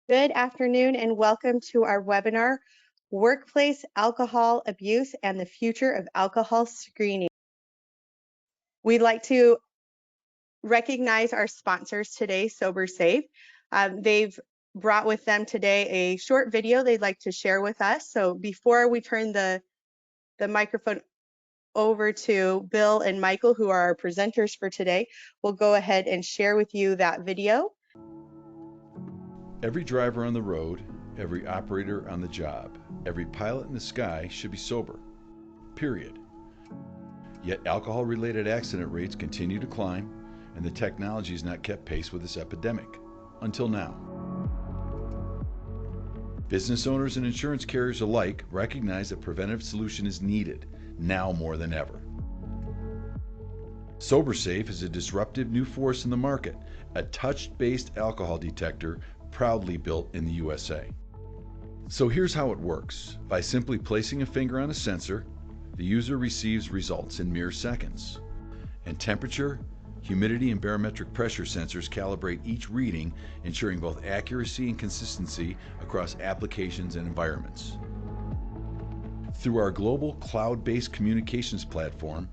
Good afternoon and welcome to our webinar, Workplace Alcohol Abuse and the Future of Alcohol Screening. We'd like to recognize our sponsors today, SoberSafe. They've brought with them today a short video they'd like to share with us. So before we turn the microphone over to Bill and Michael, who are our presenters for today, we'll go ahead and share with you that video. Every driver on the road, every operator on the job, every pilot in the sky should be sober, period. Yet alcohol-related accident rates continue to climb, and the technology has not kept pace with this epidemic, until now. Business owners and insurance carriers alike recognize that preventive solution is needed, now more than ever. SoberSafe is a disruptive new force in the market, a touch-based alcohol detector proudly built in the USA. So here's how it works. By simply placing a finger on a sensor, the user receives results in mere seconds. And temperature, humidity, and barometric pressure sensors calibrate each reading, ensuring both accuracy and consistency across applications and environments. Through our global cloud-based communications platform,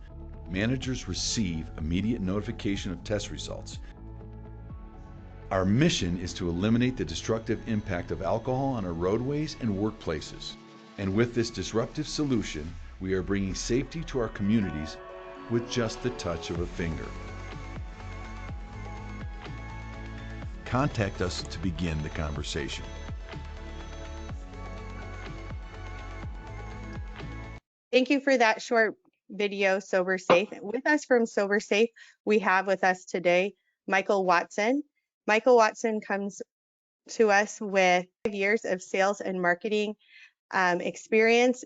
managers receive immediate notification of test results. Our mission is to eliminate the destructive impact of alcohol on our roadways and workplaces. And with this disruptive solution, we are bringing safety to our communities with just the touch of a finger. Contact us to begin the conversation. Thank you for that short video, SoberSafe. With us from SoberSafe, we have with us today Michael Watson. Michael Watson comes to us with 5 years of sales and marketing experience,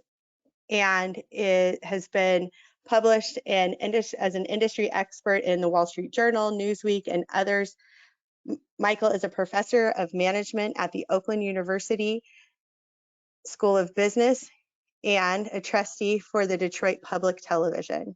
and it has been published as an industry expert in the Wall Street Journal, Newsweek, and others. Michael is a professor of management at the Oakland University School of Business and a trustee for the Detroit Public Television.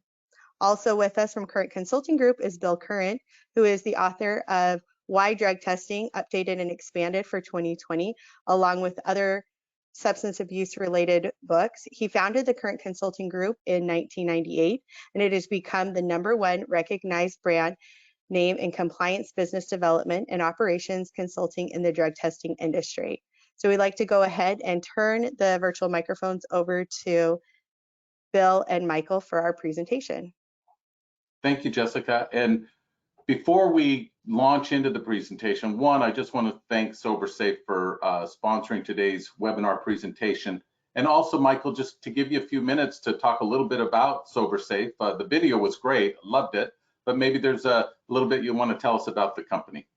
Also with us from Current Consulting Group is Bill Current, who is the author of Why Drug Testing Updated and Expanded for 2020, along with other substance abuse related books. He founded the Current Consulting Group in 1998, and it has become the #1 recognized brand name in compliance, business development, and operations consulting in the drug testing industry. So we'd like to go ahead and turn the virtual microphones over to Bill and Michael for our presentation. Thank you, Jessica. And before we launch into the presentation, one, I just want to thank SoberSafe for sponsoring today's webinar presentation. And also, Michael, just to give you a few minutes to talk a little bit about SoberSafe. The video was great, loved it, but maybe there's a little bit you want to tell us about the company.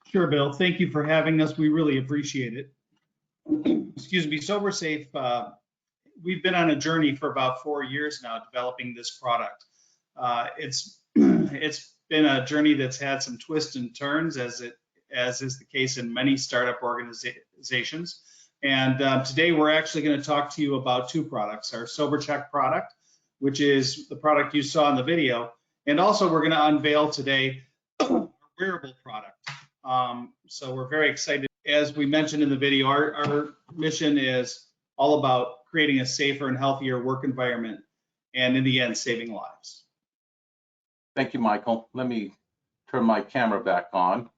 Sure, Bill. Thank you for having us. We really appreciate it. Excuse me, SoberSafe, we've been on a journey for about 4 years now developing this product. It's been a journey that's had some twists and turns, as is the case in many startup organizations. And today we're actually going to talk to you about 2 products: our SoberCheck product, which is the product you saw in the video, and also we're going to unveil today a wearable product. So we're very excited. As we mentioned in the video, our mission is all about creating a safer and healthier work environment, and in the end, saving lives. Thank you, Michael. Let me turn my camera back on.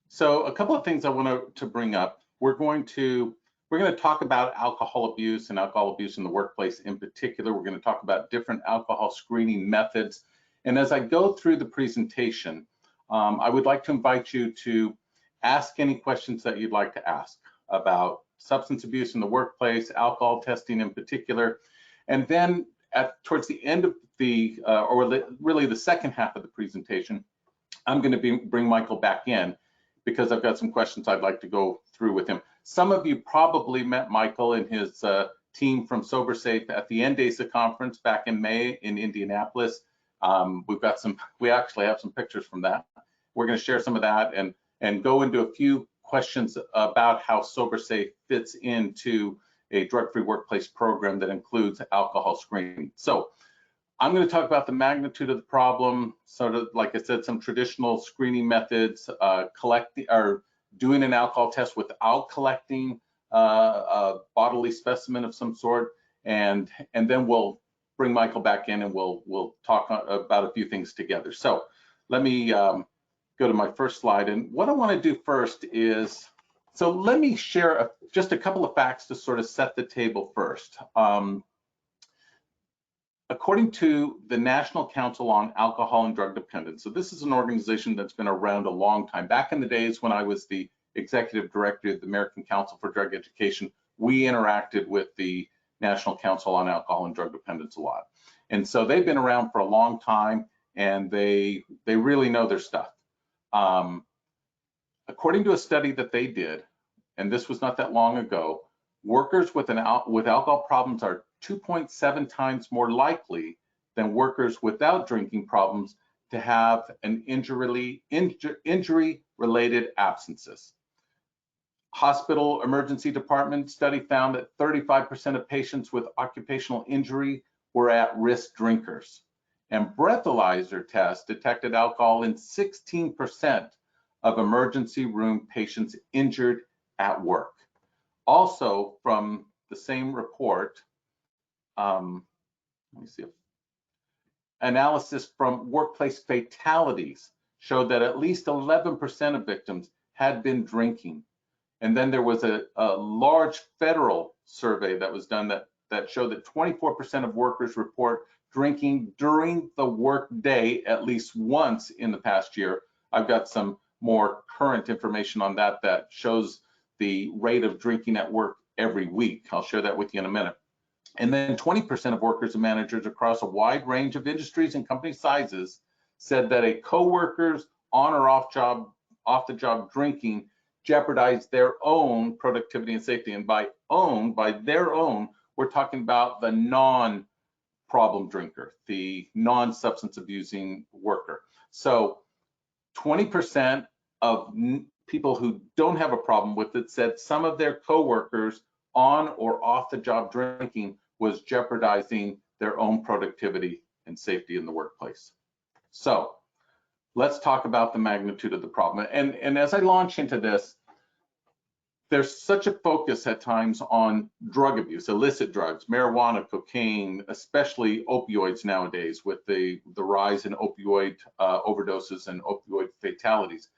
So a couple of things I want to bring up. We're going to talk about alcohol abuse and alcohol abuse in the workplace in particular. We're going to talk about different alcohol screening methods. And as I go through the presentation, I would like to invite you to ask any questions that you'd like to ask about substance abuse in the workplace, alcohol testing in particular. And then towards the end of really the second half of the presentation, I'm going to bring Michael back in because I've got some questions I'd like to go through with him. Some of you probably met Michael and his team from SoberSafe at the NDASA conference back in May in Indianapolis. We actually have some pictures from that. We're going to share some of that and go into a few questions about how SoberSafe fits into a drug-free workplace program that includes alcohol screening. So I'm going to talk about the magnitude of the problem, sort of like I said, some traditional screening methods, collecting or doing an alcohol test without collecting a bodily specimen of some sort, and then we'll bring Michael back in and we'll talk about a few things together. So let me go to my first slide, and what I want to do first is, so let me share just a couple of facts to sort of set the table first. According to the National Council on Alcohol and Drug Dependence, so this is an organization that's been around a long time. Back in the days when I was the executive director of the American Council for Drug Education, we interacted with the National Council on Alcohol and Drug Dependence a lot. And so they've been around for a long time, and they really know their stuff. According to a study that they did, and this was not that long ago, workers with alcohol problems are 2.7 times more likely than workers without drinking problems to have an injury-related absences. Hospital emergency department study found that 35% of patients with occupational injury were at-risk drinkers. And breathalyzer tests detected alcohol in 16% of emergency room patients injured at work. Also, from the same report, let me see, analysis from workplace fatalities showed that at least 11% of victims had been drinking. And then there was a large federal survey that was done that showed that 24% of workers report drinking during the work day at least once in the past year. I've got some more current information on that shows the rate of drinking at work every week. I'll share that with you in a minute. And then 20% of workers and managers across a wide range of industries and company sizes said that a coworker's on or off the job drinking jeopardized their own productivity and safety. And by their own, we're talking about the non-problem drinker, the non-substance abusing worker. So 20% of people who don't have a problem with it said some of their coworkers on or off the job drinking was jeopardizing their own productivity and safety in the workplace. So let's talk about the magnitude of the problem. And as I launch into this, there's such a focus at times on drug abuse, illicit drugs, marijuana, cocaine, especially opioids nowadays with the rise in opioid overdoses and opioid fatalities.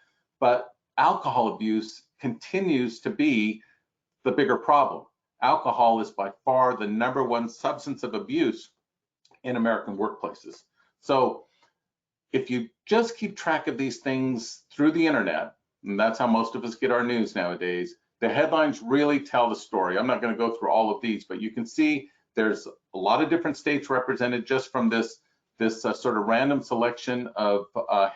But alcohol abuse continues to be the bigger problem. Alcohol is by far the #1 substance of abuse in American workplaces. So if you just keep track of these things through the internet, and that's how most of us get our news nowadays, the headlines really tell the story. I'm not going to go through all of these, but you can see there's a lot of different states represented just from this sort of random selection of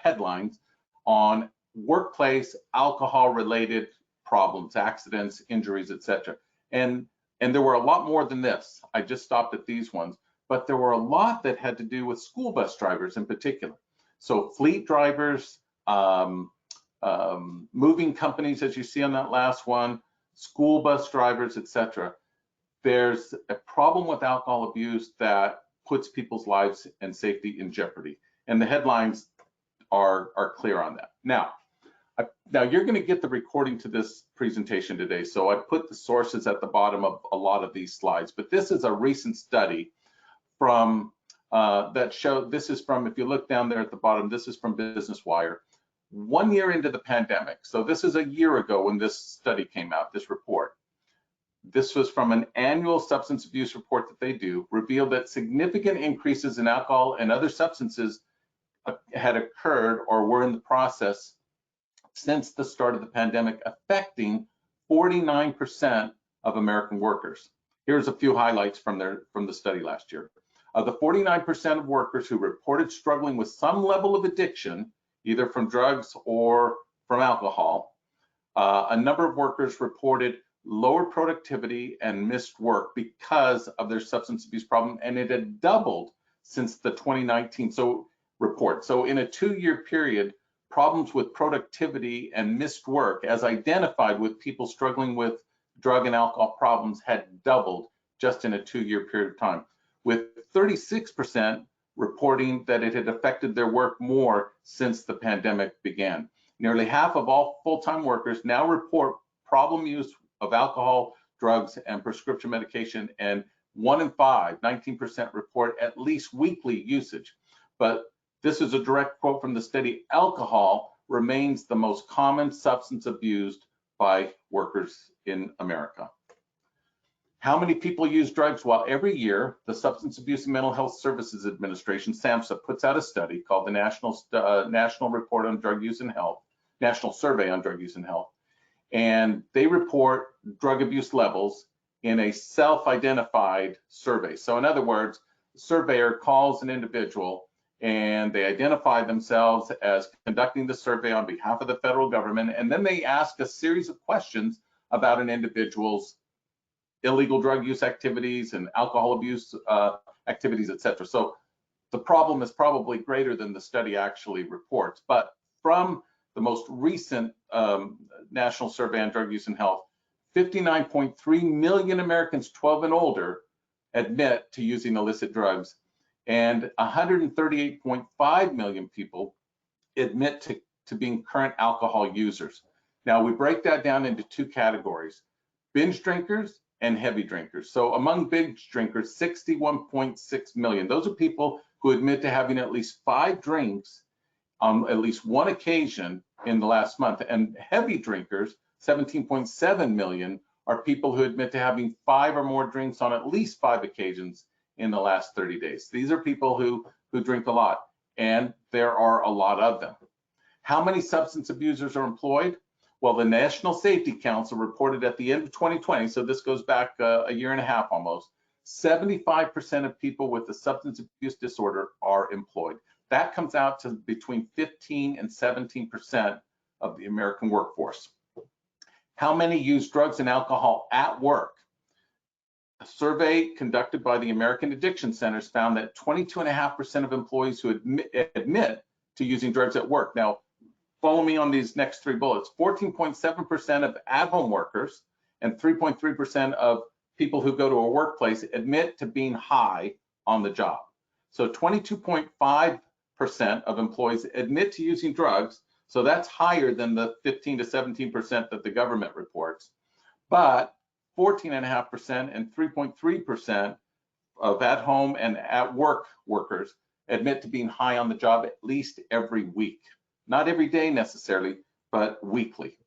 headlines on workplace alcohol-related problems, accidents, injuries, etc. And there were a lot more than this. I just stopped at these ones, but there were a lot that had to do with school bus drivers in particular. So fleet drivers, moving companies, as you see on that last one, school bus drivers, etc. There's a problem with alcohol abuse that puts people's lives and safety in jeopardy. And the headlines are clear on that. Now you're going to get the recording to this presentation today, so I put the sources at the bottom of a lot of these slides, but this is a recent study from that showed, this is from, if you look down there at the bottom, this is from Business Wire, 1 year into the pandemic. So this is a year ago when this study came out, this report. This was from an annual substance abuse report that they do, revealed that significant increases in alcohol and other substances had occurred or were in the process since the start of the pandemic, affecting 49% of American workers. Here's a few highlights from the study last year. Of the 49% of workers who reported struggling with some level of addiction, either from drugs or from alcohol, a number of workers reported lower productivity and missed work because of their substance abuse problem, and it had doubled since the 2019 report. So in a 2-year period, problems with productivity and missed work, as identified with people struggling with drug and alcohol problems, had doubled just in a 2-year period of time, with 36% reporting that it had affected their work more since the pandemic began. Nearly half of all full-time workers now report problem use of alcohol, drugs, and prescription medication, and 1 in 5, 19%, report at least weekly usage. But this is a direct quote from the study: alcohol remains the most common substance abused by workers in America. How many people use drugs? Well, every year, the Substance Abuse and Mental Health Services Administration, SAMHSA, puts out a study called the National Report on Drug Use and Health, National Survey on Drug Use and Health. And they report drug abuse levels in a self-identified survey. So in other words, the surveyor calls an individual and they identify themselves as conducting the survey on behalf of the federal government, and then they ask a series of questions about an individual's illegal drug use activities and alcohol abuse activities, etc. So the problem is probably greater than the study actually reports. But from the most recent National Survey on Drug Use and Health, 59.3 million Americans 12 and older admit to using illicit drugs, and 138.5 million people admit to being current alcohol users. Now, we break that down into two categories: binge drinkers and heavy drinkers. So among binge drinkers, 61.6 million. Those are people who admit to having at least 5 drinks on at least one occasion in the last month. And heavy drinkers, 17.7 million, are people who admit to having 5 or more drinks on at least 5 occasions in the last 30 days. These are people who drink a lot, and there are a lot of them. How many substance abusers are employed? Well, the National Safety Council reported at the end of 2020, so this goes back a year and a half almost, 75% of people with a substance abuse disorder are employed. That comes out to between 15 and 17% of the American workforce. How many use drugs and alcohol at work? A survey conducted by the American Addiction Centers found that 22.5% of employees who admit to using drugs at work. Now, follow me on these next 3 bullets. 14.7% of at-home workers and 3.3% of people who go to a workplace admit to being high on the job. So 22.5% of employees admit to using drugs. So that's higher than the 15 to 17% that the government reports. But 14.5% and 3.3% of at-home and at-work workers admit to being high on the job at least every week. Not every day necessarily, but weekly.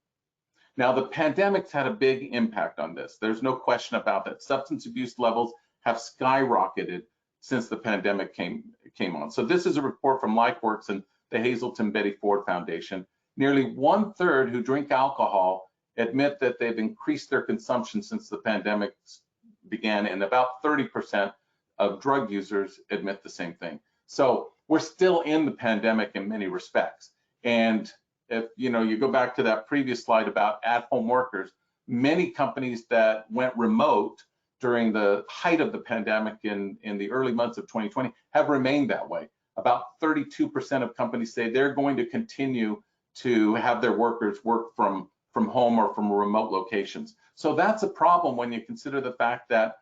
Now, the pandemic's had a big impact on this. There's no question about that. Substance abuse levels have skyrocketed since the pandemic came on. So this is a report from LifeWorks and the Hazelton Betty Ford Foundation. Nearly 1/3 who drink alcohol admit that they've increased their consumption since the pandemic began, and about 30% of drug users admit the same thing. So we're still in the pandemic in many respects. And if you go back to that previous slide about at-home workers, many companies that went remote during the height of the pandemic in the early months of 2020 have remained that way. About 32% of companies say they're going to continue to have their workers work from home or from remote locations. So that's a problem when you consider the fact that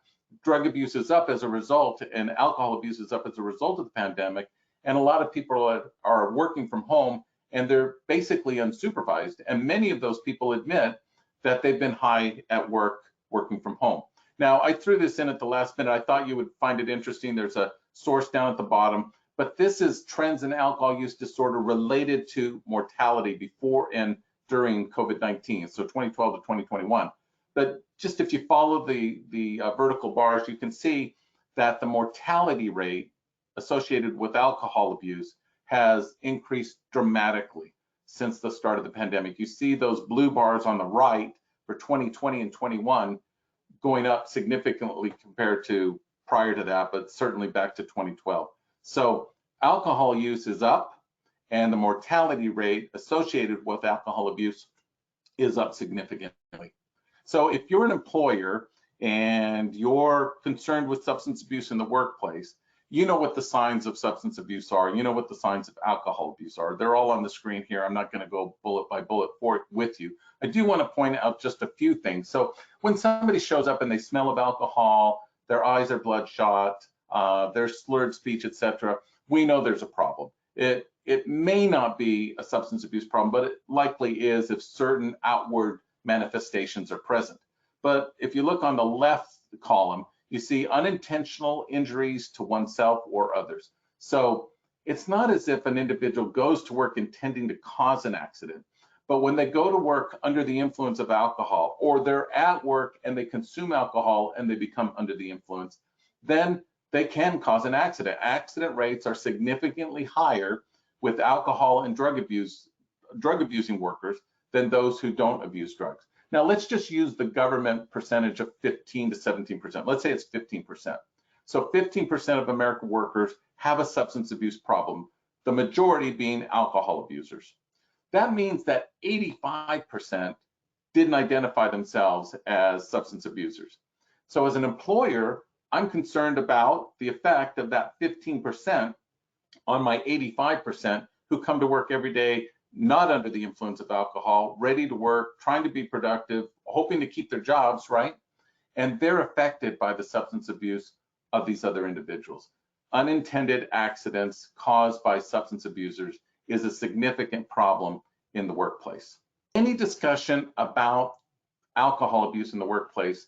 drug abuse is up as a result and alcohol abuse is up as a result of the pandemic, and a lot of people are working from home and they're basically unsupervised. And many of those people admit that they've been high at work working from home. Now, I threw this in at the last minute. I thought you would find it interesting. There's a source down at the bottom, but this is trends in alcohol use disorder related to mortality before and during COVID-19, so 2012 to 2021. But just if you follow the vertical bars, you can see that the mortality rate associated with alcohol abuse has increased dramatically since the start of the pandemic. You see those blue bars on the right for 2020 and 21 going up significantly compared to prior to that, but certainly back to 2012. So alcohol use is up, and the mortality rate associated with alcohol abuse is up significantly. So if you're an employer and you're concerned with substance abuse in the workplace, you know what the signs of substance abuse are. You know what the signs of alcohol abuse are. They're all on the screen here. I'm not going to go bullet by bullet with you. I do want to point out just a few things. So when somebody shows up and they smell of alcohol, their eyes are bloodshot, their slurred speech, etc., we know there's a problem. It may not be a substance abuse problem, but it likely is if certain outward manifestations are present. But if you look on the left column, you see unintentional injuries to oneself or others. So it's not as if an individual goes to work intending to cause an accident, but when they go to work under the influence of alcohol, or they're at work and they consume alcohol and they become under the influence, then they can cause an accident. Accident rates are significantly higher with alcohol and drug abusing workers than those who don't abuse drugs. Now let's just use the government percentage of 15 to 17%. Let's say it's 15%. So 15% of American workers have a substance abuse problem, the majority being alcohol abusers. That means that 85% didn't identify themselves as substance abusers. So as an employer, I'm concerned about the effect of that 15% on my 85% who come to work every day not under the influence of alcohol, ready to work, trying to be productive, hoping to keep their jobs, right? And they're affected by the substance abuse of these other individuals. Unintended accidents caused by substance abusers is a significant problem in the workplace. Any discussion about alcohol abuse in the workplace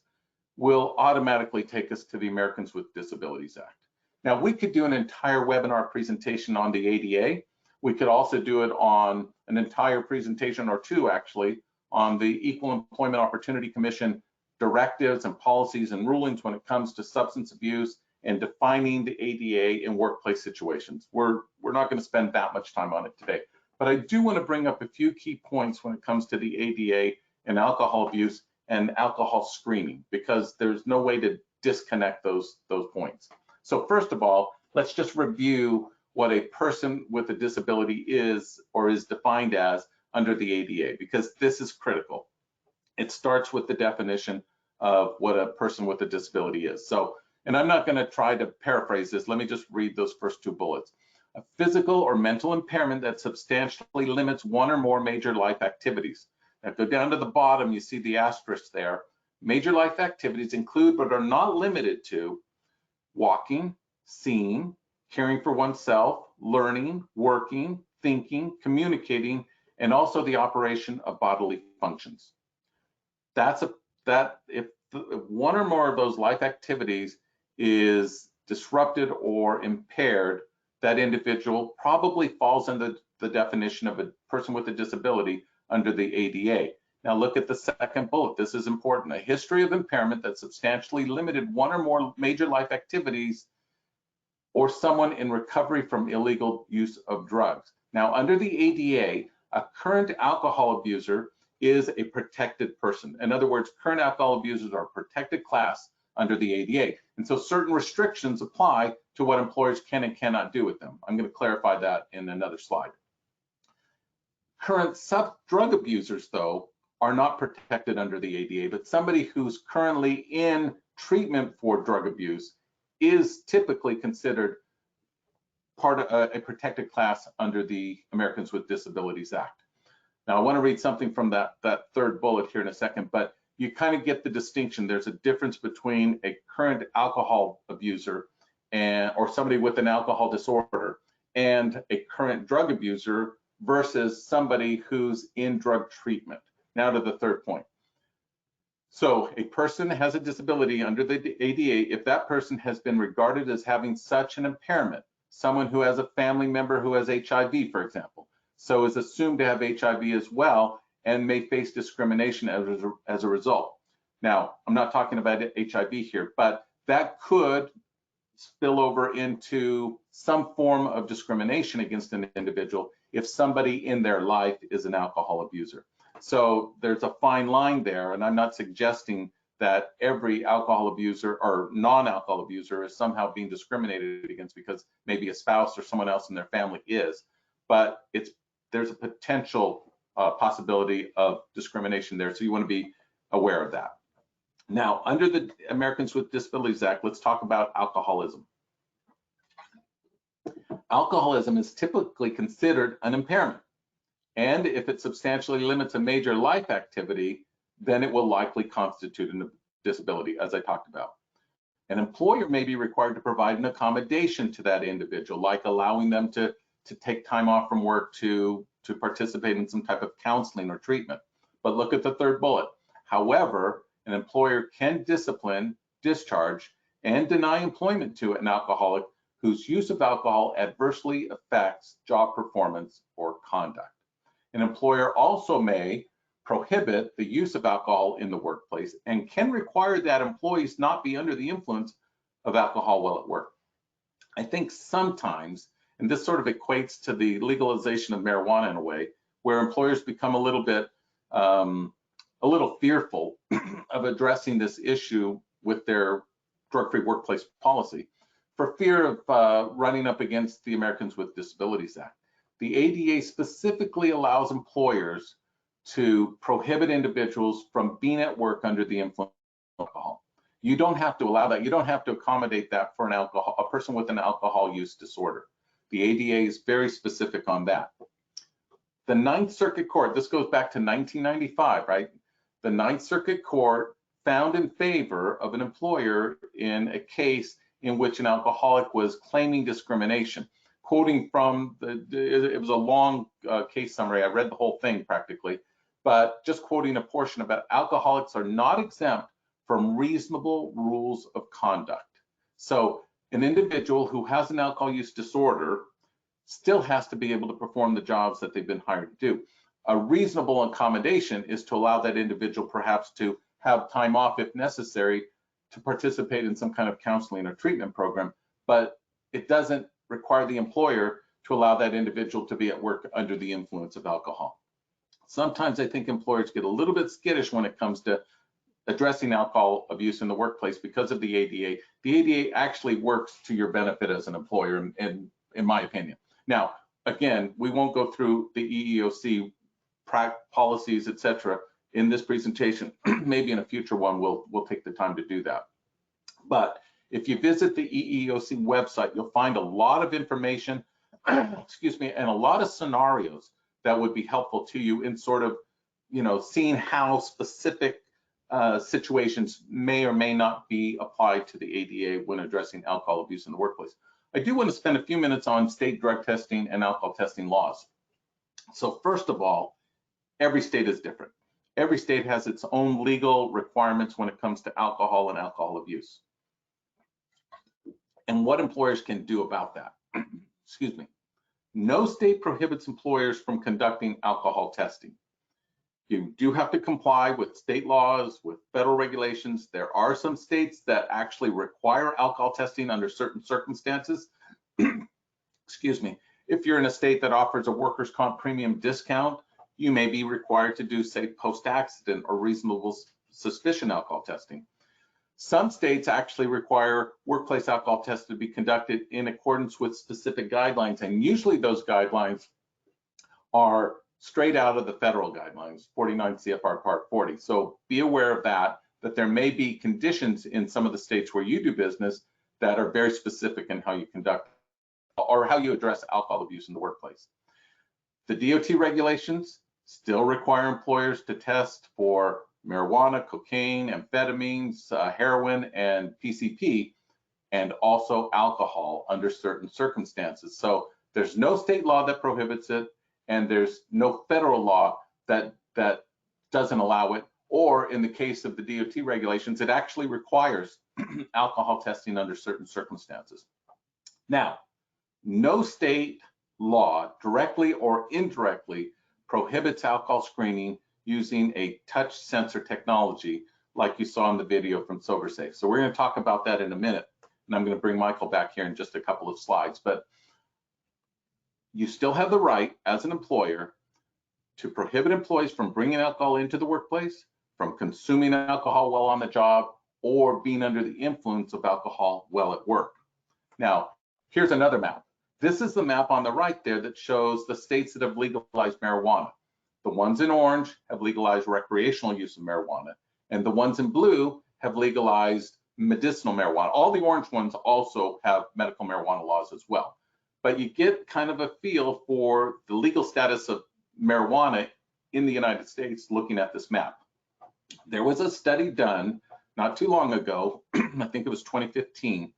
will automatically take us to the Americans with Disabilities Act. Now, we could do an entire webinar presentation on the ADA. We could also do it on an entire presentation or two, actually, on the Equal Employment Opportunity Commission directives and policies and rulings when it comes to substance abuse and defining the ADA in workplace situations. We're not going to spend that much time on it today, but I do want to bring up a few key points when it comes to the ADA and alcohol abuse and alcohol screening, because there's no way to disconnect those points. So first of all, let's just review what a person with a disability is or is defined as under the ADA, because this is critical. It starts with the definition of what a person with a disability is. So, and I'm not going to try to paraphrase this. Let me just read those first two bullets. A physical or mental impairment that substantially limits one or more major life activities. Now go down to the bottom, you see the asterisk there. Major life activities include but are not limited to walking, seeing, caring for oneself, learning, working, thinking, communicating, and also the operation of bodily functions. If one or more of those life activities is disrupted or impaired, that individual probably falls under the definition of a person with a disability under the ADA. Now look at the second bullet. This is important. A history of impairment that substantially limited one or more major life activities, or someone in recovery from illegal use of drugs. Now under the ADA, a current alcohol abuser is a protected person. In other words, current alcohol abusers are a protected class under the ADA. And so certain restrictions apply to what employers can and cannot do with them. I'm going to clarify that in another slide. Current drug abusers, though, are not protected under the ADA, but somebody who's currently in treatment for drug abuse is typically considered part of a protected class under the Americans with Disabilities Act. Now, I want to read something from that third bullet here in a second, but you kind of get the distinction. There's a difference between a current alcohol abuser or somebody with an alcohol disorder and a current drug abuser versus somebody who's in drug treatment. Now to the third point. So a person has a disability under the ADA if that person has been regarded as having such an impairment, someone who has a family member who has HIV, for example, so is assumed to have HIV as well and may face discrimination as a result. Now, I'm not talking about HIV here, but that could spill over into some form of discrimination against an individual if somebody in their life is an alcohol abuser. So there's a fine line there, and I'm not suggesting that every alcohol abuser or non-alcohol abuser is somehow being discriminated against because maybe a spouse or someone else in their family is, but there's a potential possibility of discrimination there, so you want to be aware of that. Now, under the Americans with Disabilities Act, let's talk about alcoholism. Alcoholism is typically considered an impairment, and if it substantially limits a major life activity, then it will likely constitute a disability, as I talked about. An employer may be required to provide an accommodation to that individual, like allowing them to take time off from work to participate in some type of counseling or treatment. But look at the third bullet. However, an employer can discipline, discharge, and deny employment to an alcoholic whose use of alcohol adversely affects job performance or conduct. An employer also may prohibit the use of alcohol in the workplace and can require that employees not be under the influence of alcohol while at work. I think sometimes, and this sort of equates to the legalization of marijuana in a way, where employers become a little bit fearful of addressing this issue with their drug-free workplace policy for fear of running up against the Americans with Disabilities Act. The ADA specifically allows employers to prohibit individuals from being at work under the influence of alcohol. You don't have to allow that. You don't have to accommodate that for a person with an alcohol use disorder. The ADA is very specific on that. The Ninth Circuit Court, this goes back to 1995, right? The Ninth Circuit Court found in favor of an employer in a case in which an alcoholic was claiming discrimination. Quoting from it was a long case summary. I read the whole thing practically, but just quoting a portion about alcoholics are not exempt from reasonable rules of conduct. So an individual who has an alcohol use disorder still has to be able to perform the jobs that they've been hired to do. A reasonable accommodation is to allow that individual perhaps to have time off if necessary to participate in some kind of counseling or treatment program, but it doesn't require the employer to allow that individual to be at work under the influence of alcohol. Sometimes I think employers get a little bit skittish when it comes to addressing alcohol abuse in the workplace because of the ADA. The ADA actually works to your benefit as an employer, in my opinion. Now, again, we won't go through the EEOC policies, etc., in this presentation. Maybe in a future one, we'll take the time to do that. But if you visit the EEOC website, you'll find a lot of information, excuse me, and a lot of scenarios that would be helpful to you in sort of, seeing how specific situations may or may not be applied to the ADA when addressing alcohol abuse in the workplace. I do want to spend a few minutes on state drug testing and alcohol testing laws. So first of all, every state is different. Every state has its own legal requirements when it comes to alcohol and alcohol abuse, and what employers can do about that. Excuse me. No state prohibits employers from conducting alcohol testing. You do have to comply with state laws, with federal regulations. There are some states that actually require alcohol testing under certain circumstances. Excuse me. If you're in a state that offers a workers' comp premium discount, you may be required to do, say, post-accident or reasonable suspicion alcohol testing. Some states actually require workplace alcohol tests to be conducted in accordance with specific guidelines, and usually those guidelines are straight out of the federal guidelines, 49 CFR Part 40. So be aware of that there may be conditions in some of the states where you do business that are very specific in how you conduct or how you address alcohol abuse in the workplace. The DOT regulations still require employers to test for marijuana, cocaine, amphetamines, heroin, and PCP, and also alcohol under certain circumstances. So there's no state law that prohibits it, and there's no federal law that doesn't allow it, or in the case of the DOT regulations, it actually requires alcohol testing under certain circumstances. Now, no state law directly or indirectly prohibits alcohol screening using a touch sensor technology like you saw in the video from SoberSafe. So we're going to talk about that in a minute, and I'm going to bring Michael back here in just a couple of slides. But you still have the right as an employer to prohibit employees from bringing alcohol into the workplace, from consuming alcohol while on the job, or being under the influence of alcohol while at work. Now, here's another map. This is the map on the right there that shows the states that have legalized marijuana. The ones in orange have legalized recreational use of marijuana, and the ones in blue have legalized medicinal marijuana. All the orange ones also have medical marijuana laws as well. But you get kind of a feel for the legal status of marijuana in the United States looking at this map. There was a study done not too long ago, I think it was 2015,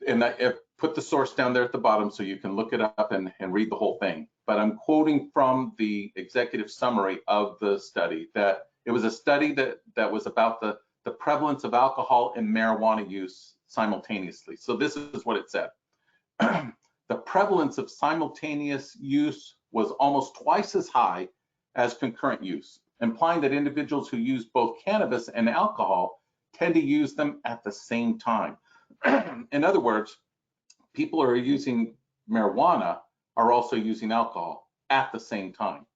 and I put the source down there at the bottom so you can look it up and read the whole thing. But I'm quoting from the executive summary of the study, that it was a study that was about the prevalence of alcohol and marijuana use simultaneously. So this is what it said. The prevalence of simultaneous use was almost twice as high as concurrent use, implying that individuals who use both cannabis and alcohol tend to use them at the same time. In other words, people who are using marijuana are also using alcohol at the same time.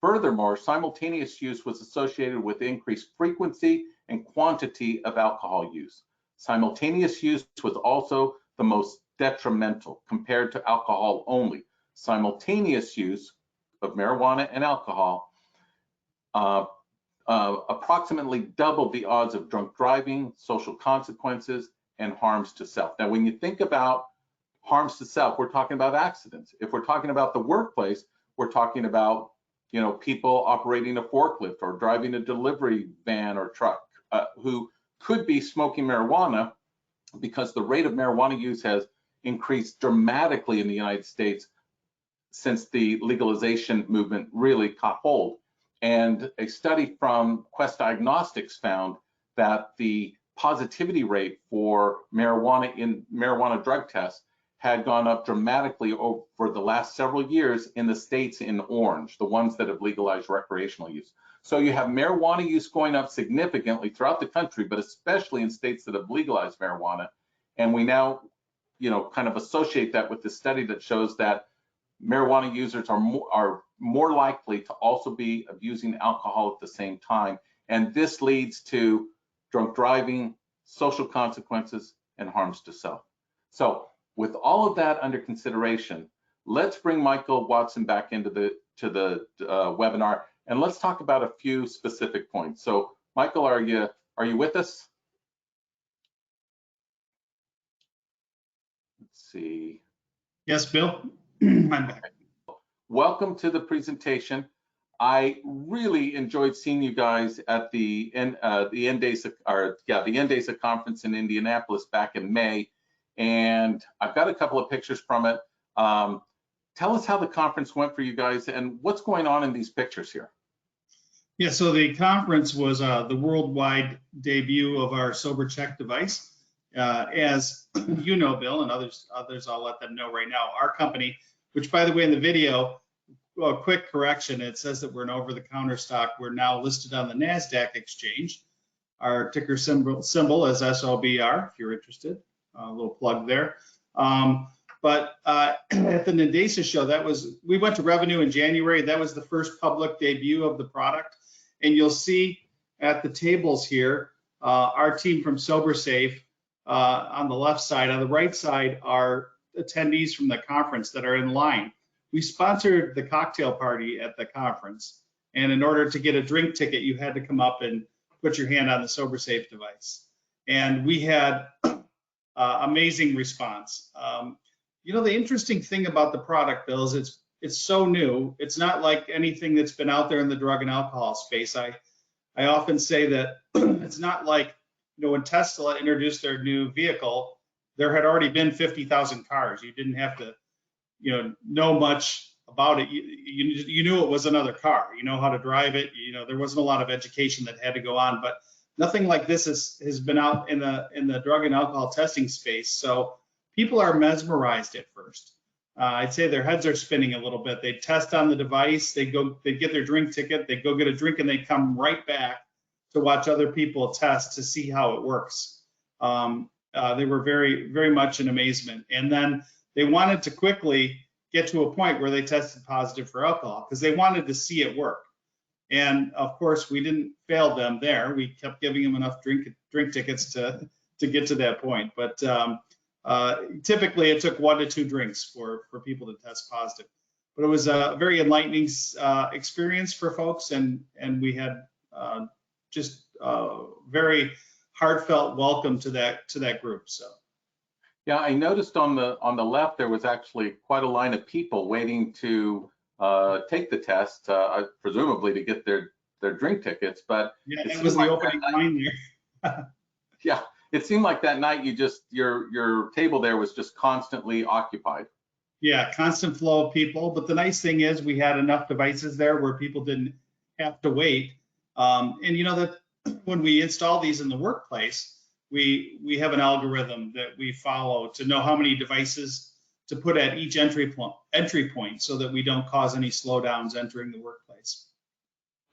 Furthermore, simultaneous use was associated with increased frequency and quantity of alcohol use. Simultaneous use was also the most detrimental compared to alcohol only. Simultaneous use of marijuana and alcohol approximately doubled the odds of drunk driving, social consequences, and harms to self. Now, when you think about harms to self, we're talking about accidents. If we're talking about the workplace, we're talking about, you know, people operating a forklift or driving a delivery van or truck who could be smoking marijuana, because the rate of marijuana use has increased dramatically in the United States since the legalization movement really caught hold. And a study from Quest Diagnostics found that the positivity rate for marijuana in marijuana drug tests had gone up dramatically over the last several years in the states in orange, the ones that have legalized recreational use. So you have marijuana use going up significantly throughout the country, but especially in states that have legalized marijuana. And we now, you know, kind of associate that with the study that shows that marijuana users are more likely to also be abusing alcohol at the same time. And this leads to drunk driving, social consequences, and harms to self. So with all of that under consideration, let's bring Michael Watson back into the webinar, and let's talk about a few specific points. So Michael, are you with us? Let's see. Yes, Bill, I'm back. Welcome to the presentation. I really enjoyed seeing you guys at the NDASA conference in Indianapolis back in May, and I've got a couple of pictures from it. Tell us how the conference went for you guys and what's going on in these pictures here. Yeah, so the conference was the worldwide debut of our SoberCheck device. As you know, Bill, and others, I'll let them know right now. Our company, which by the way, in the video, a quick correction, it says that we're an over-the-counter stock. We're now listed on the NASDAQ exchange. Our ticker symbol is SOBR, if you're interested. A little plug there. But at the NDASA show, we went to Revenue in January. That was the first public debut of the product. And you'll see at the tables here, our team from SoberSafe on the left side. On the right side are attendees from the conference that are in line. We sponsored the cocktail party at the conference. And in order to get a drink ticket, you had to come up and put your hand on the SoberSafe device. And we had amazing response. You know, the interesting thing about the product, Bill, is it's so new. It's not like anything that's been out there in the drug and alcohol space. I often say that it's not like, you know, when Tesla introduced their new vehicle, there had already been 50,000 cars. You didn't have to, you know much about it. You knew it was another car. You know how to drive it. You know, there wasn't a lot of education that had to go on, but nothing like this has been out in the drug and alcohol testing space. So people are mesmerized at first. I'd say their heads are spinning a little bit. They test on the device, they get their drink ticket, they go get a drink, and they come right back to watch other people test to see how it works. They were very, very much in amazement. And then they wanted to quickly get to a point where they tested positive for alcohol because they wanted to see it work. And of course, we didn't fail them there. We kept giving them enough drink tickets to get to that point. But typically, it took 1 to 2 drinks for people to test positive. But it was a very enlightening experience for folks, and we had just very heartfelt welcome to that group. So. Yeah, I noticed on the left there was actually quite a line of people waiting to take the test, presumably to get their drink tickets. But yeah, that was the opening line there. Yeah, it seemed like that night your table there was just constantly occupied. Yeah, constant flow of people. But the nice thing is we had enough devices there where people didn't have to wait. And you know that when we install these in the workplace, we have an algorithm that we follow to know how many devices to put at each entry point so that we don't cause any slowdowns entering the workplace.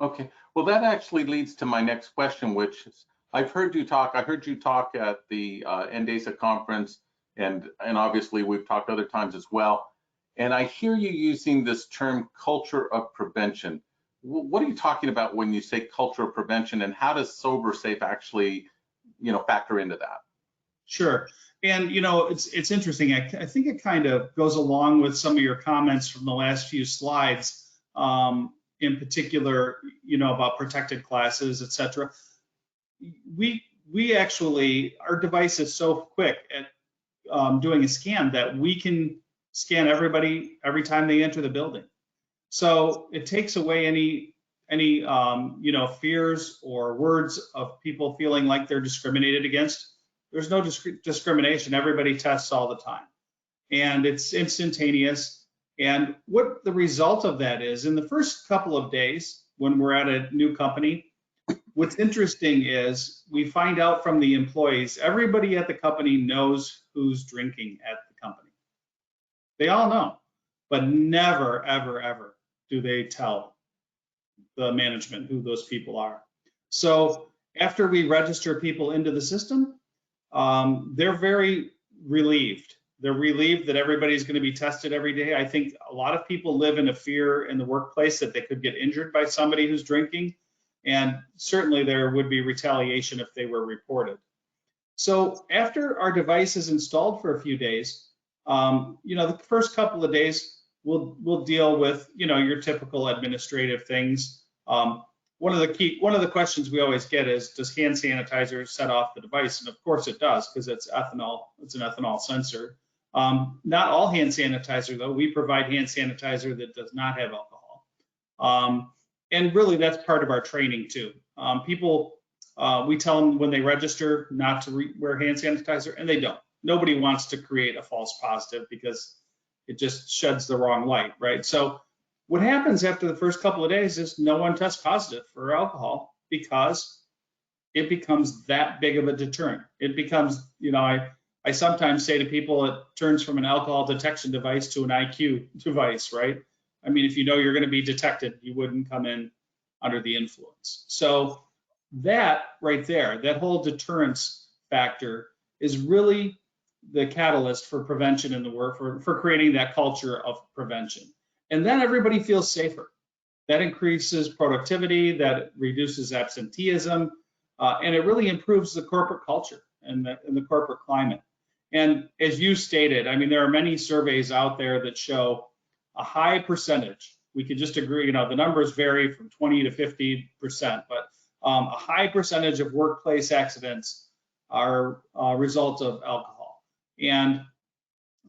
Okay, well, that actually leads to my next question, which is, I heard you talk at the NDASA conference, and obviously we've talked other times as well. And I hear you using this term culture of prevention. What are you talking about when you say culture of prevention, and how does SoberSafe actually, factor into that? Sure. And it's interesting. I think it kind of goes along with some of your comments from the last few slides, in particular, about protected classes, et cetera. We actually, our device is so quick at doing a scan that we can scan everybody every time they enter the building. So it takes away any fears or words of people feeling like they're discriminated against. There's no discrimination. Everybody tests all the time, and it's instantaneous. And what the result of that is, in the first couple of days when we're at a new company, what's interesting is we find out from the employees, everybody at the company knows who's drinking at the company. They all know, but never, ever, ever do they tell the management who those people are. So after we register people into the system, they're very relieved. They're relieved that everybody's going to be tested every day. I think a lot of people live in a fear in the workplace that they could get injured by somebody who's drinking. And certainly there would be retaliation if they were reported. So after our device is installed for a few days, the first couple of days, we'll deal with, your typical administrative things. One of the questions we always get is, does hand sanitizer set off the device? And of course it does, because it's ethanol. It's an ethanol sensor. Not all hand sanitizer, though. We provide hand sanitizer that does not have alcohol. And really, that's part of our training too. We tell them when they register not to wear hand sanitizer, and they don't. Nobody wants to create a false positive because it just sheds the wrong light, right? So what happens after the first couple of days is no one tests positive for alcohol because it becomes that big of a deterrent. It becomes, I sometimes say to people, it turns from an alcohol detection device to an IQ device, right? I mean, if you know you're going to be detected, you wouldn't come in under the influence. So that right there, that whole deterrence factor is really the catalyst for prevention in the work, for creating that culture of prevention. And then everybody feels safer. That increases productivity, that reduces absenteeism, and it really improves the corporate culture and the corporate climate. And as you stated, I mean, there are many surveys out there that show a high percentage. We could just agree, the numbers vary from 20 to 50%, but a high percentage of workplace accidents are a result of alcohol. And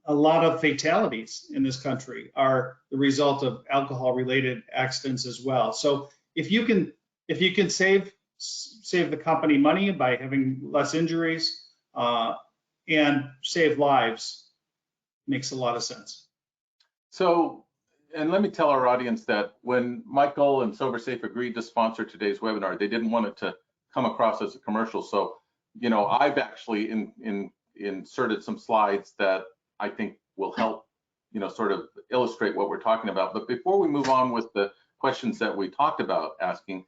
a lot of fatalities in this country are the result of alcohol-related accidents as well. So if you can save the company money by having less injuries and save lives, makes a lot of sense. So, and let me tell our audience that when Michael and SoberSafe agreed to sponsor today's webinar, they didn't want it to come across as a commercial. So, I've actually inserted some slides that I think will help, sort of illustrate what we're talking about. But before we move on with the questions that we talked about asking,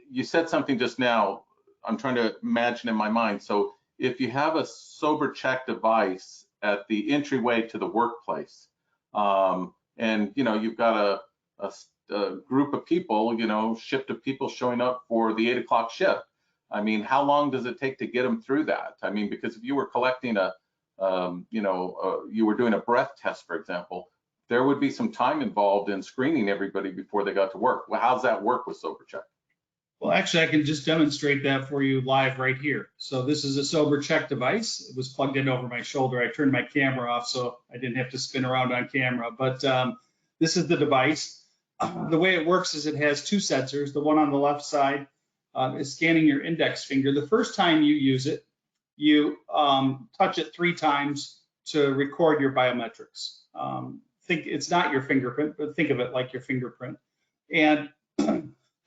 you said something just now, I'm trying to imagine in my mind. So if you have a SoberCheck device at the entryway to the workplace, and you've got a group of people, shift of people showing up for the 8 o'clock shift. I mean, how long does it take to get them through that? I mean, because if you were collecting you were doing a breath test, for example, there would be some time involved in screening everybody before they got to work. Well, how's that work with SoberCheck? Well, actually, I can just demonstrate that for you live right here. So this is a SoberCheck device. It was plugged in over my shoulder. I turned my camera off so I didn't have to spin around on camera. But this is the device. The way it works is it has two sensors. The one on the left side is scanning your index finger. The first time you use it, you touch it 3 times to record your biometrics. Think it's not your fingerprint, but think of it like your fingerprint. And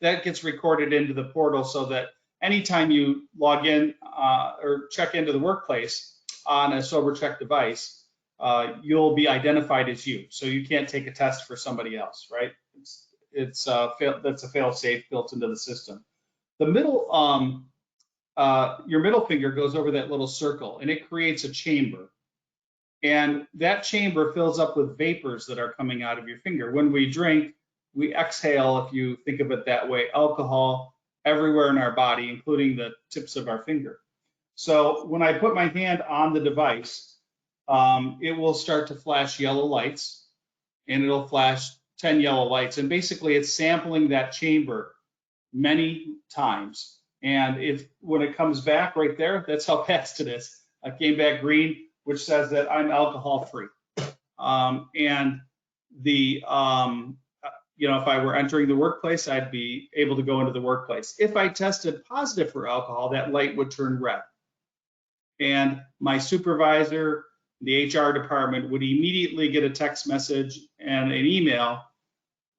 that gets recorded into the portal so that anytime you log in or check into the workplace on a SoberCheck device, you'll be identified as you. So you can't take a test for somebody else, right? That's a fail-safe built into the system. The middle, your middle finger goes over that little circle and it creates a chamber. And that chamber fills up with vapors that are coming out of your finger. When we drink, we exhale, if you think of it that way, alcohol everywhere in our body, including the tips of our finger. So when I put my hand on the device, it will start to flash yellow lights, and it'll flash 10 yellow lights. And basically it's sampling that chamber many times. And when it comes back right there, that's how fast it is. I came back green, which says that I'm alcohol free. And the, if I were entering the workplace, I'd be able to go into the workplace. If I tested positive for alcohol, that light would turn red. And my supervisor, the HR department, would immediately get a text message and an email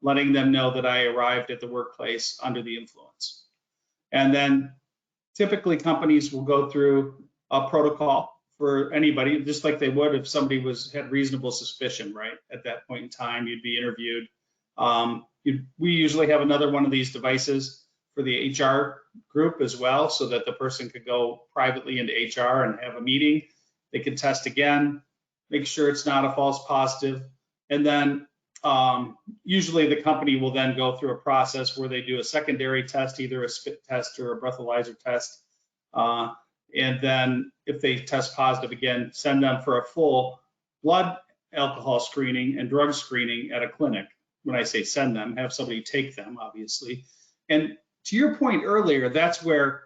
letting them know that I arrived at the workplace under the influence. And then typically companies will go through a protocol for anybody, just like they would if somebody had reasonable suspicion, right? At that point in time, you'd be interviewed. We usually have another one of these devices for the HR group as well, so that the person could go privately into HR and have a meeting. They could test again, make sure it's not a false positive. And then usually the company will then go through a process where they do a secondary test, either a spit test or a breathalyzer test. And then if they test positive again, send them for a full blood alcohol screening and drug screening at a clinic. When I say send them, have somebody take them, obviously. And to your point earlier, that's where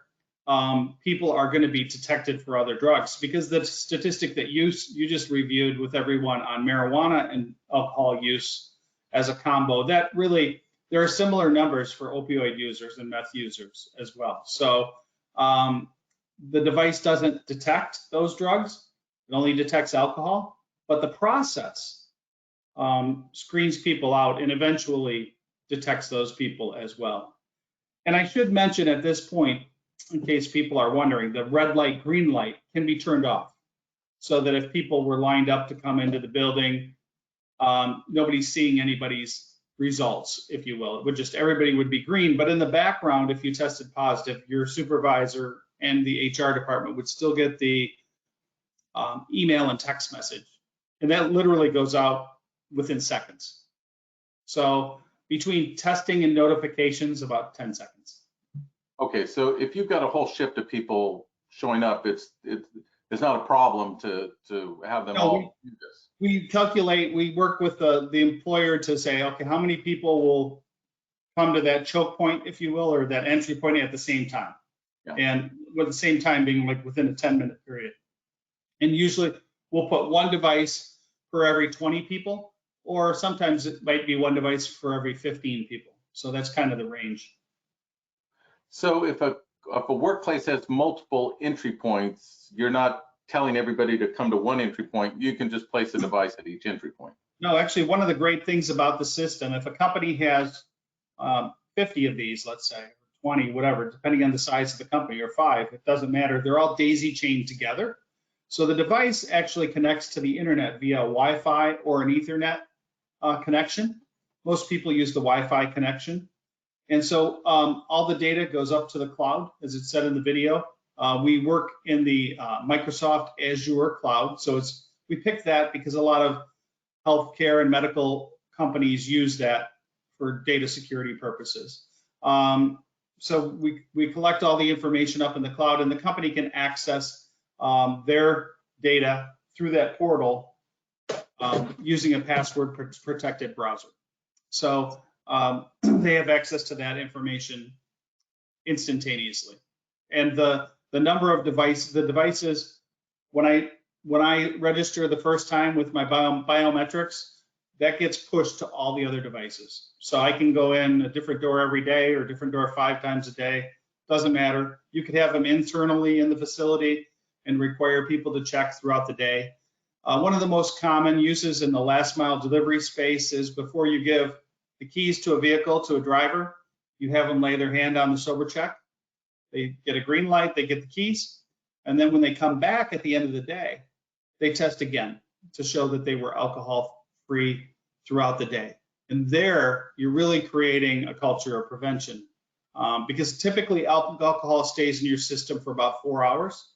people are going to be detected for other drugs, because the statistic that you just reviewed with everyone on marijuana and alcohol use as a combo, that really, there are similar numbers for opioid users and meth users as well. So the device doesn't detect those drugs, it only detects alcohol, but the process screens people out and eventually detects those people as well. And I should mention at this point, in case people are wondering, the red light, green light can be turned off, so that if people were lined up to come into the building, nobody's seeing anybody's results, if you will. It would just, everybody would be green, but in the background, if you tested positive, your supervisor and the HR department would still get the email and text message. And that literally goes out within seconds. So between testing and notifications, about 10 seconds. Okay, so if you've got a whole shift of people showing up, it's not a problem to have them all do this. We calculate, we work with the employer to say, okay, how many people will come to that choke point, if you will, or that entry point at the same time. Yeah. And with the same time being like within a 10-minute period. And usually we'll put one device for every 20 people, or sometimes it might be one device for every 15 people. So that's kind of the range. So if a workplace has multiple entry points, you're not telling everybody to come to one entry point. You can just place a device at each entry point. No, actually, one of the great things about the system, if a company has 50 of these, let's say, 20, whatever, depending on the size of the company, or 5, it doesn't matter. They're all daisy chained together. So the device actually connects to the internet via Wi-Fi or an Ethernet connection. Most people use the Wi-Fi connection. And so all the data goes up to the cloud, as it said in the video. We work in the Microsoft Azure cloud. So we picked that because a lot of healthcare and medical companies use that for data security purposes. So we collect all the information up in the cloud, and the company can access their data through that portal using a password protected browser. So they have access to that information instantaneously. And the number of devices, when I register the first time with my biometrics, that gets pushed to all the other devices. So I can go in a different door every day or a different door 5 times a day. doesn't matter. You could have them internally in the facility and require people to check throughout the day. One of the most common uses in the last mile delivery space is before you give the keys to a vehicle to a driver, you have them lay their hand on the sober check. They get a green light, they get the keys, and then when they come back at the end of the day, they test again to show that they were alcohol free throughout the day. And there, you're really creating a culture of prevention because typically alcohol stays in your system for about 4 hours.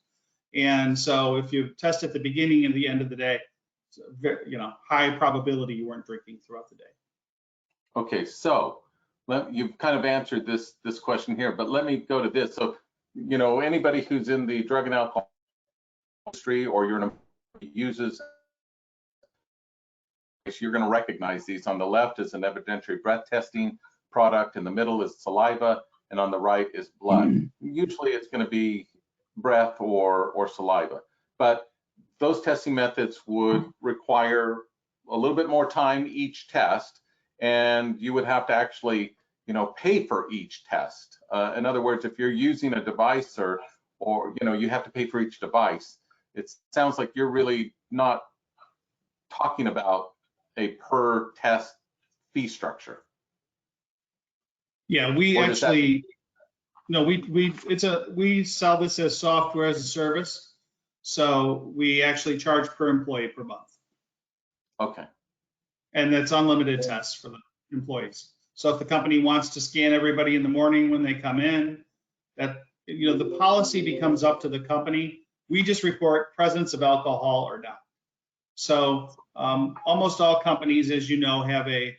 And so if you test at the beginning and the end of the day, it's a very, high probability you weren't drinking throughout the day. Okay, so you've kind of answered this question here, but let me go to this. So, anybody who's in the drug and alcohol industry or uses, you're going to recognize these. On the left is an evidentiary breath testing product, in the middle is saliva, and on the right is blood. Usually it's going to be breath or saliva, but those testing methods would require a little bit more time each test, and you would have to actually pay for each test. In other words, if you're using a device or you have to pay for each device, it sounds like you're really not talking about a per test fee structure. Yeah, we actually, no, we sell this as software as a service. So we actually charge per employee per month. Okay. And that's unlimited tests for the employees. So if the company wants to scan everybody in the morning when they come in, that, the policy becomes up to the company. We just report presence of alcohol or not. So almost all companies, as you know, have a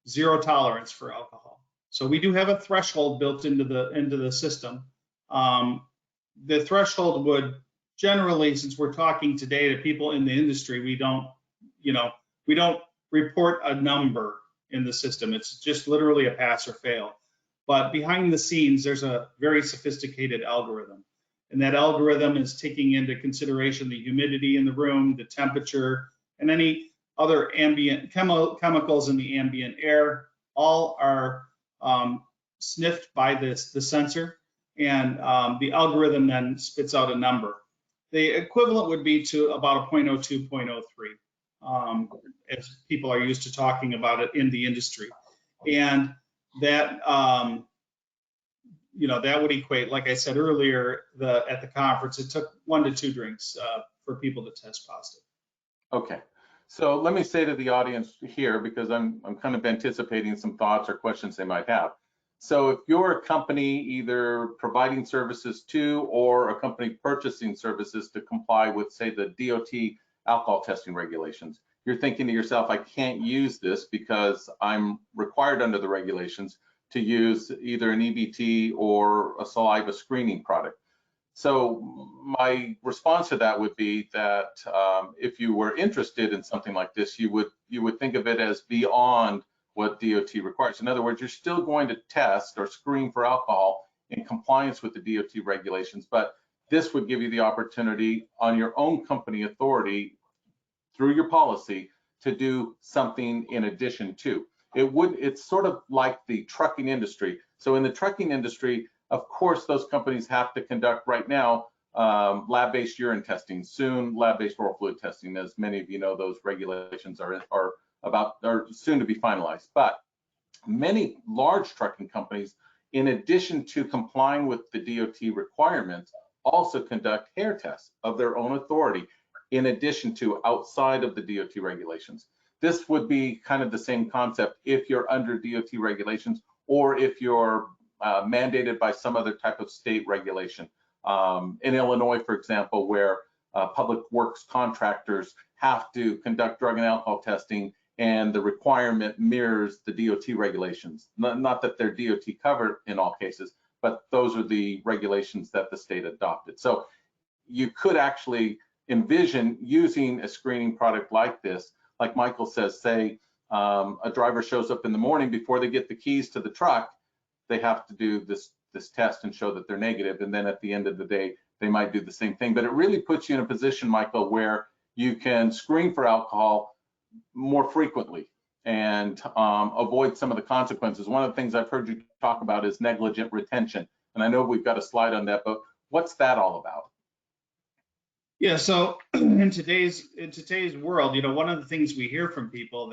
zero tolerance for alcohol. So we do have a threshold built into the system. The threshold would generally, since we're talking today to people in the industry, we don't report a number in the system. It's just literally a pass or fail. But behind the scenes, there's a very sophisticated algorithm. And that algorithm is taking into consideration the humidity in the room, the temperature, and any other ambient chemicals in the ambient air. All are sniffed by the sensor, and the algorithm then spits out a number. The equivalent would be to about a 0.02, 0.03, as people are used to talking about it in the industry. And that, that would equate, like I said earlier, at the conference, it took 1 to 2 drinks for people to test positive. Okay, so let me say to the audience here, because I'm kind of anticipating some thoughts or questions they might have. So if you're a company either providing services to or a company purchasing services to comply with, say, the DOT alcohol testing regulations, you're thinking to yourself, I can't use this because I'm required under the regulations to use either an EBT or a saliva screening product. So my response to that would be that if you were interested in something like this, you would think of it as beyond what DOT requires. In other words, you're still going to test or screen for alcohol in compliance with the DOT regulations, but this would give you the opportunity on your own company authority through your policy to do something in addition to. It's sort of like the trucking industry. So in the trucking industry, of course, those companies have to conduct right now lab-based urine testing, soon lab-based oral fluid testing. As many of you know, those regulations are soon to be finalized. But many large trucking companies, in addition to complying with the DOT requirements, also conduct hair tests of their own authority, in addition to outside of the DOT regulations. This would be kind of the same concept if you're under DOT regulations or if you're mandated by some other type of state regulation. In Illinois, for example, where public works contractors have to conduct drug and alcohol testing, and the requirement mirrors the DOT regulations. Not that they're DOT covered in all cases, but those are the regulations that the state adopted. So you could actually envision using a screening product like this. Like Michael says, say a driver shows up in the morning, before they get the keys to the truck, they have to do this test and show that they're negative, and then at the end of the day, they might do the same thing. But it really puts you in a position, Michael, where you can screen for alcohol more frequently and avoid some of the consequences. One of the things I've heard you talk about is negligent retention. And I know we've got a slide on that, but what's that all about? Yeah, so in today's world, one of the things we hear from people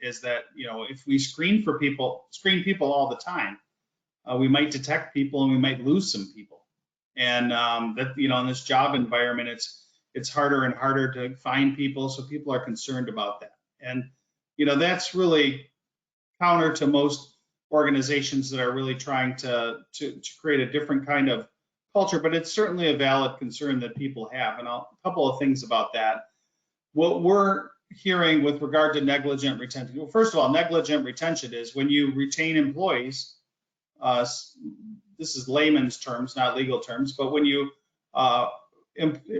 is that if we screen people all the time, we might detect people and we might lose some people. And that in this job environment, it's harder and harder to find people, so people are concerned about that. And that's really counter to most organizations that are really trying to create a different kind of culture, but it's certainly a valid concern that people have. And a couple of things about that. What we're hearing with regard to negligent retention, well, first of all, negligent retention is when you retain employees, this is layman's terms, not legal terms, but when you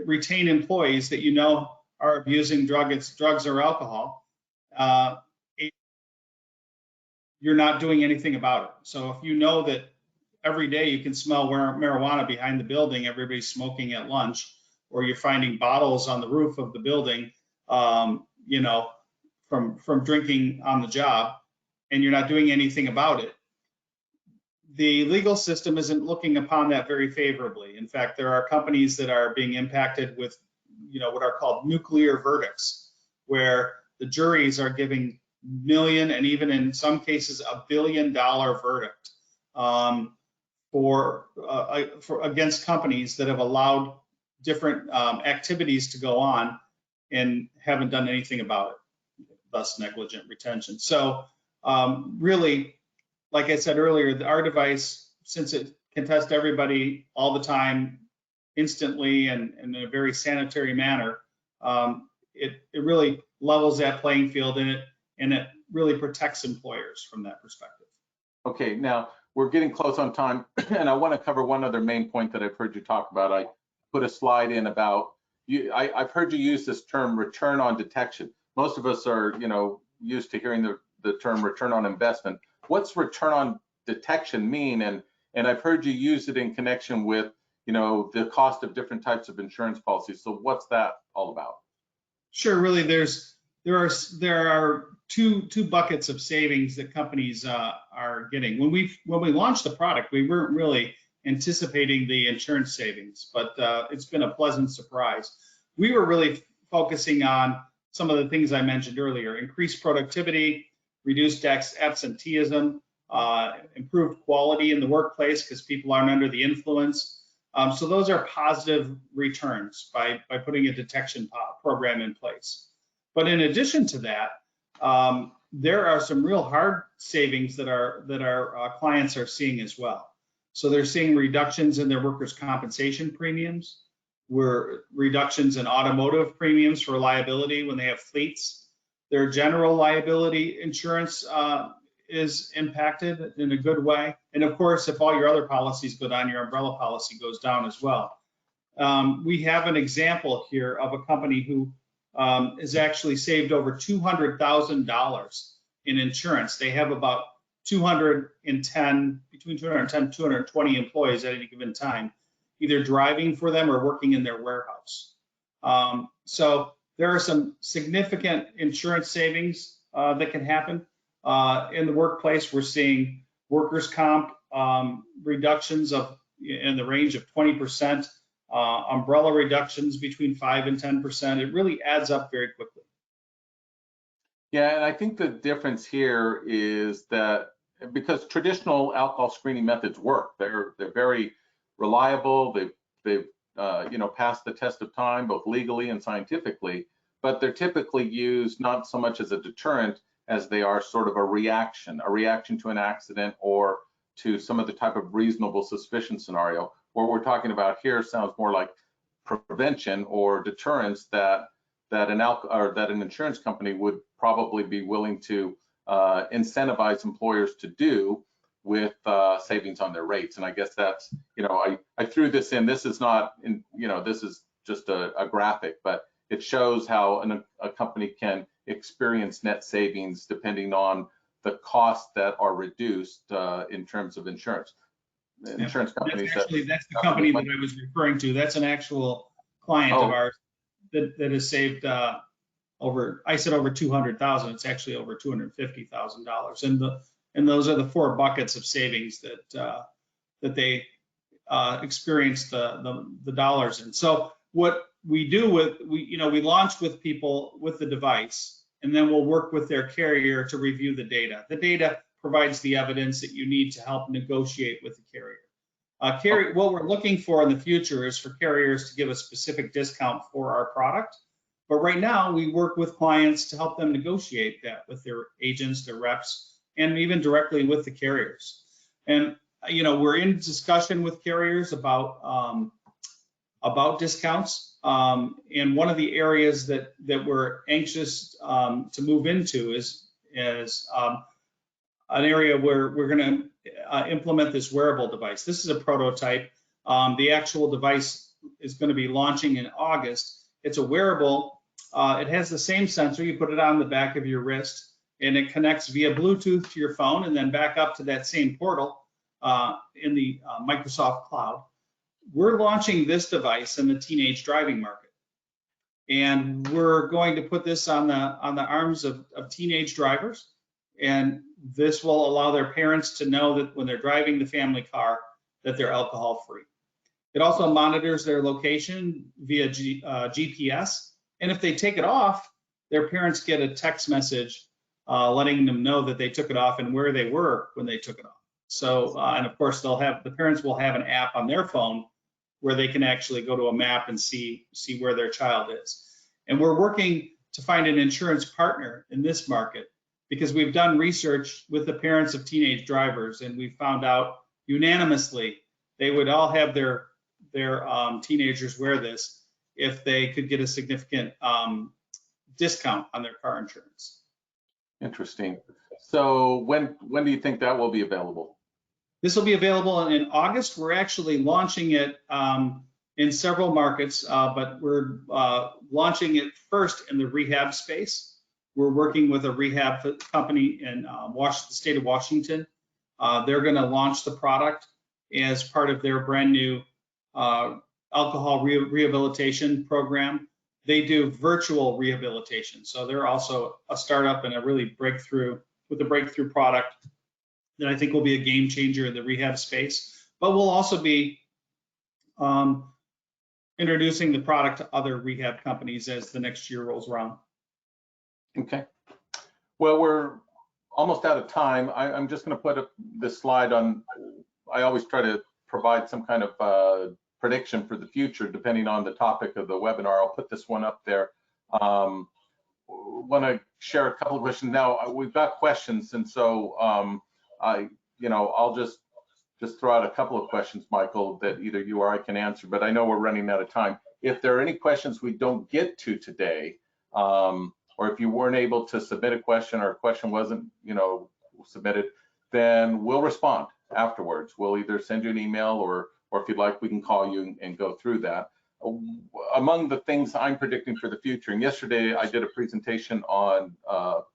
retain employees that are abusing drugs or alcohol, you're not doing anything about it. So if you know that every day you can smell marijuana behind the building, everybody's smoking at lunch, or you're finding bottles on the roof of the building, from drinking on the job, and you're not doing anything about it, the legal system isn't looking upon that very favorably. In fact, there are companies that are being impacted with, what are called nuclear verdicts, where the juries are giving million and even in some cases $1 billion verdict for against companies that have allowed different activities to go on and haven't done anything about it, thus negligent retention. So really, like I said earlier, our device, since it can test everybody all the time, instantly and in a very sanitary manner, it really levels that playing field and it really protects employers from that perspective. Okay, now we're getting close on time, and I want to cover one other main point that I've heard you talk about. I put a slide in about I've heard you use this term return on detection. Most of us are, used to hearing the term return on investment. What's return on detection mean? And I've heard you use it in connection with, the cost of different types of insurance policies. So what's that all about? Sure. Really, there are two buckets of savings that companies are getting. When we launched the product, we weren't really anticipating the insurance savings, but it's been a pleasant surprise. We were really focusing on some of the things I mentioned earlier: increased productivity, reduced absenteeism, improved quality in the workplace because people aren't under the influence. So those are positive returns by putting a detection program in place. But in addition to that, there are some real hard savings that our clients are seeing as well. So they're seeing reductions in their workers' compensation premiums, reductions in automotive premiums for liability when they have fleets. Their general liability insurance is impacted in a good way. And of course, if all your other policies go down, your umbrella policy goes down as well. We have an example here of a company who has actually saved over $200,000 in insurance. They have about between 210 and 220 employees at any given time, either driving for them or working in their warehouse. So there are some significant insurance savings that can happen. In the workplace, we're seeing workers' comp reductions in the range of 20%, umbrella reductions between 5 and 10%. It really adds up very quickly. Yeah, and I think the difference here is that because traditional alcohol screening methods work, they're very reliable. They've passed the test of time, both legally and scientifically, but they're typically used not so much as a deterrent as they are sort of a reaction to an accident or to some of the type of reasonable suspicion scenario. What we're talking about here sounds more like prevention or deterrence that an insurance company would probably be willing to incentivize employers to do with savings on their rates. And I guess that's, I threw this in. This is not, this is just a graphic, but it shows how a company can experience net savings depending on the costs that are reduced in terms of insurance. Insurance companies. That's the company that I was referring to. That's an actual client of ours that has saved I said over 200,000. It's actually over $250,000. And those are the 4 buckets of savings that that they experience the dollars in. So what we do we launch with people with the device, and then we'll work with their carrier to review the data. The data provides the evidence that you need to help negotiate with the carrier. What we're looking for in the future is for carriers to give a specific discount for our product. But right now, we work with clients to help them negotiate that with their agents, their reps, and even directly with the carriers. And we're in discussion with carriers about discounts. And one of the areas that we're anxious to move into is an area where we're going to implement this wearable device. This is a prototype. The actual device is going to be launching in August. It's a wearable. It has the same sensor. You put it on the back of your wrist, and it connects via Bluetooth to your phone and then back up to that same portal in the Microsoft Cloud. We're launching this device in the teenage driving market. And we're going to put this on the arms of teenage drivers. And this will allow their parents to know that when they're driving the family car, that they're alcohol free. It also monitors their location via GPS. And if they take it off, their parents get a text message letting them know that they took it off and where they were when they took it off. So, and of course, the parents will have an app on their phone where they can actually go to a map and see where their child is. And we're working to find an insurance partner in this market because we've done research with the parents of teenage drivers, and we found out unanimously they would all have their teenagers wear this if they could get a significant discount on their car insurance. Interesting. So when do you think that will be available? This will be available in August. We're actually launching it in several markets, but we're launching it first in the rehab space. We're working with a rehab company in the state of Washington. They're going to launch the product as part of their brand new alcohol rehabilitation program. They do virtual rehabilitation. So they're also a startup and a really breakthrough product that I think will be a game changer in the rehab space. But we'll also be introducing the product to other rehab companies as the next year rolls around. Okay. Well, we're almost out of time. I'm just going to put this slide on. I always try to provide some kind of prediction for the future, depending on the topic of the webinar. I'll put this one up there. Want to share a couple of questions now. We've got questions, and so I'll just throw out a couple of questions, Michael, that either you or I can answer. But I know we're running out of time. If there are any questions we don't get to today, or if you weren't able to submit a question or a question wasn't, submitted, then we'll respond afterwards. We'll either send you an email or if you'd like, we can call you and go through that. Among the things I'm predicting for the future, and yesterday I did a presentation on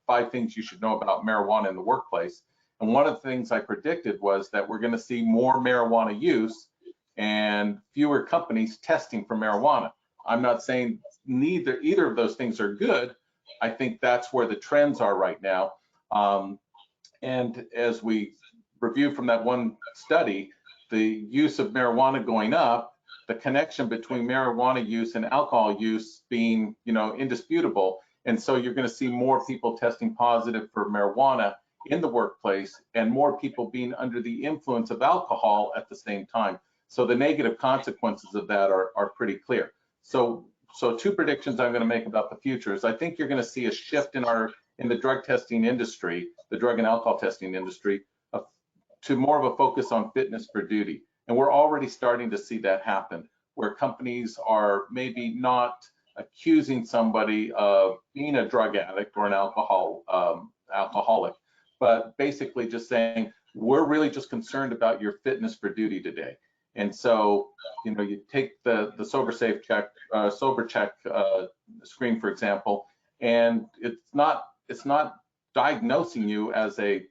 5 things you should know about marijuana in the workplace. And one of the things I predicted was that we're going to see more marijuana use and fewer companies testing for marijuana. I'm not saying either of those things are good. I think that's where the trends are right now. And as we review from that one study, the use of marijuana going up, the connection between marijuana use and alcohol use being, indisputable. And so you're going to see more people testing positive for marijuana in the workplace and more people being under the influence of alcohol at the same time. So the negative consequences of that are pretty clear. So 2 predictions I'm going to make about the future is I think you're going to see a shift in the drug testing industry, the drug and alcohol testing industry, to more of a focus on fitness for duty. And we're already starting to see that happen, where companies are maybe not accusing somebody of being a drug addict or an alcoholic, but basically just saying, we're really just concerned about your fitness for duty today. And so, you take the SoberSafe check, SoberCheck screen, for example, and it's not diagnosing you as a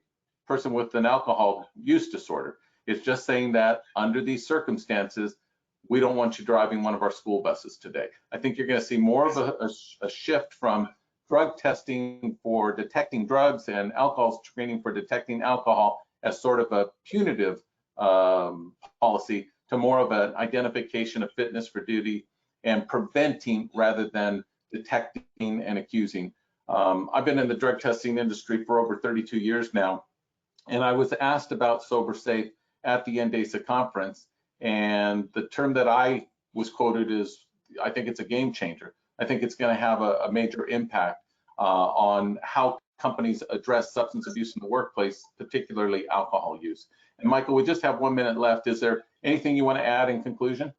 person with an alcohol use disorder. It's just saying that under these circumstances, we don't want you driving one of our school buses today. I think you're going to see more of a shift from drug testing for detecting drugs and alcohol screening for detecting alcohol as sort of a punitive policy to more of an identification of fitness for duty and preventing rather than detecting and accusing. I've been in the drug testing industry for over 32 years now, and I was asked about SoberSafe at the NDASA conference, and the term that I was quoted is, I think it's a game changer. I think it's going to have a major impact on how companies address substance abuse in the workplace, particularly alcohol use. And Michael, we just have 1 minute left. Is there anything you want to add in conclusion?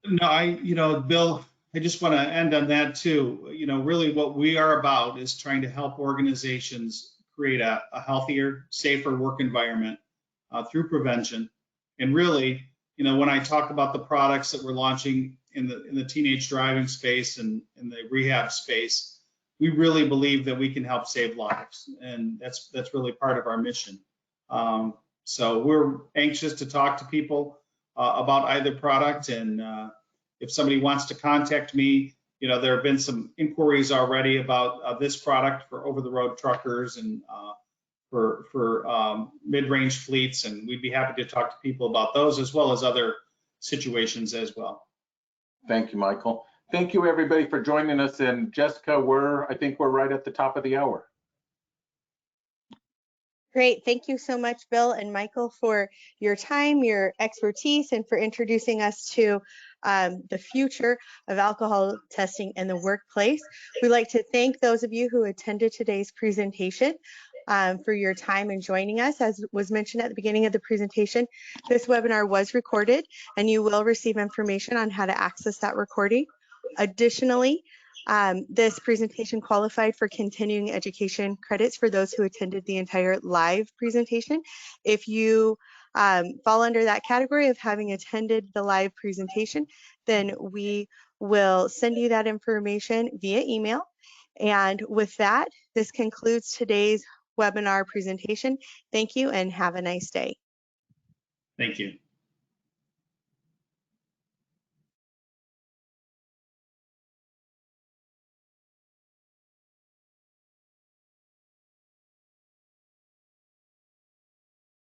No, Bill, I just want to end on that too. Really what we are about is trying to help organizations create a healthier, safer work environment through prevention. And really, when I talk about the products that we're launching in the teenage driving space and in the rehab space, we really believe that we can help save lives, and that's really part of our mission. So we're anxious to talk to people about either product, and if somebody wants to contact me, there have been some inquiries already about this product for over-the-road truckers and for mid-range fleets, and we'd be happy to talk to people about those as well as other situations as well. Thank you, Michael. Thank you, everybody, for joining us. And Jessica, I think we're right at the top of the hour. Great. Thank you so much, Bill and Michael, for your time, your expertise, and for introducing us to the future of alcohol testing in the workplace. We'd like to thank those of you who attended today's presentation for your time and joining us. As was mentioned at the beginning of the presentation, this webinar was recorded, and you will receive information on how to access that recording. Additionally, this presentation qualified for continuing education credits for those who attended the entire live presentation. If you fall under that category of having attended the live presentation, then we will send you that information via email. And with that, this concludes today's webinar presentation. Thank you and have a nice day. Thank you.